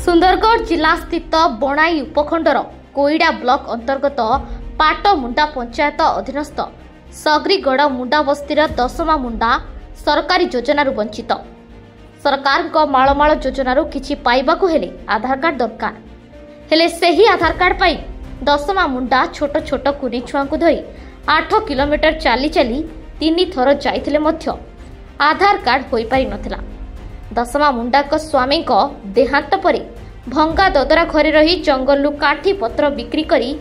सुंदरगढ़ जिला स्थित बणाई उपखंडर कोईडा ब्लॉक अंतर्गत पाटमुंडा पंचायत अधीनस्थ सगरीगढ़ मुंडा बस्तीर दशमा मुंडा सरकारी योजनारू वंचित। सरकार मालमाल योजनारू किछि पाइबाकू हेले आधार कार्ड दरकार हेले सेही आधार कार्ड पाई दशमा मुंडा छोट छोट कुनी छुआंकू धरी 8 किलोमीटर चाली चाली 3 थर जाइथिले मध्य आधार कार्ड होई पारि नथिला। दशमा मुंडा स्वामी देहांत परे भंगा ददरा घरे रही जंगलू काठी पत्र बिक्री करी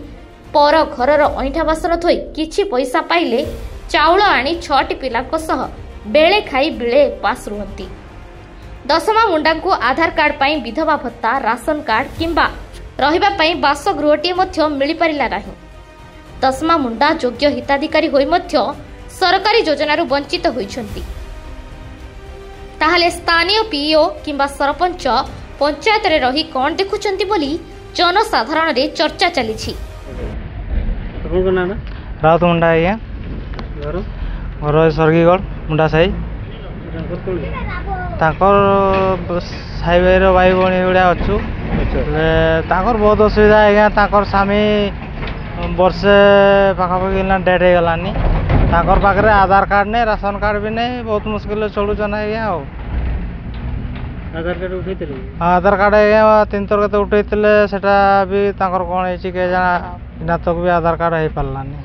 पर घरर अईठा बासन थोई किछि पैसा पाइले चाउल आनी 6 पिलांको सह बेले खाई बेले पास रुहंती। दशमा मुंडा को आधार कार्ड पाई विधवा भत्ता राशन कार्ड किंबा रहिबा पाई बासगृहटी मध्य मिली पारिला नाही। दशमा मुंडा योग्य हिताधिकारी होई मध्य सरकारी योजनारू वंचित होइछंती। ताहले स्थानीय पीओ किंबा सरपंच पंचायत रे रही कौन देखुचंती बोली जनसाधारण रे चर्चा चलीछि। राउत मुंडा आज्ञा घर घर सरगीगढ़ मुंडा साई साई भाई भाई भौणी गुड़ा अच्छु बहुत असुविधा आज्ञा स्वामी वर्षे पाखापाखि डेथ हो गलानी पाखे आधार कार्ड नहीं राशन कार्ड भी नहीं बहुत मुस्किल चलुचन आज्ञा। आधार कार्ड उठे आधार कार्ड आज्ञा 3 थर के उठे भी कौन है जाना तक भी आधार कार्ड हो पारानी।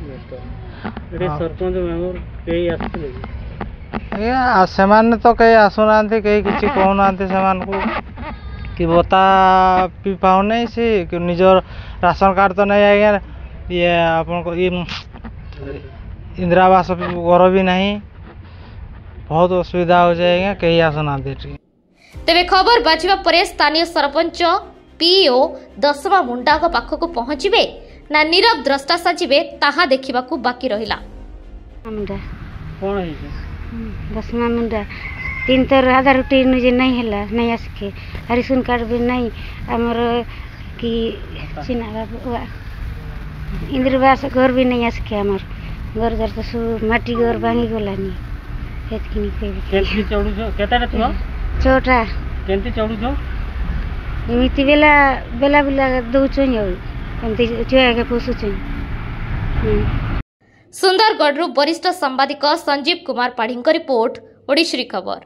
सरपंच मेम्बर कई आज्ञा से तो कई आसुना कई कि कहना से कि बता पी पाऊ नहीं सी कि निजर राशन कार्ड तो नहीं आज्ञा ये आपन ये इंदिरा आवास घर भी नहीं बहुत असुविधा हो जाए कहीं आसुना। तेबे खबर बाजिबा परे स्थानीय सरपंच पीओ दशमा मुंडा पाखक पहुंचबे ना नीरव द्रष्टा साजिबे ताहा देखिबाकू बाकी रहिला। दशमा मुंडा 3 थर आधार उठे निजे नहीं हैला नहीं आसके राशन कार्ड भी नहीं हमर कि चिना बाबू इंदिरा आवास घर भी नहीं आसके हमर घर घर तो सब माटी घर भांगी गलानी हेतकिनी केंती चढु छ केतारे छ छोटा केंती चढु छ इमिति बेला बेला बेला दउ छ यौ केंती छुआ के पोसु छ। सुंदरगढ़ वरिष्ठ सांबादिक संजीव कुमार पाढ़ी रिपोर्ट ओडिश्री खबर।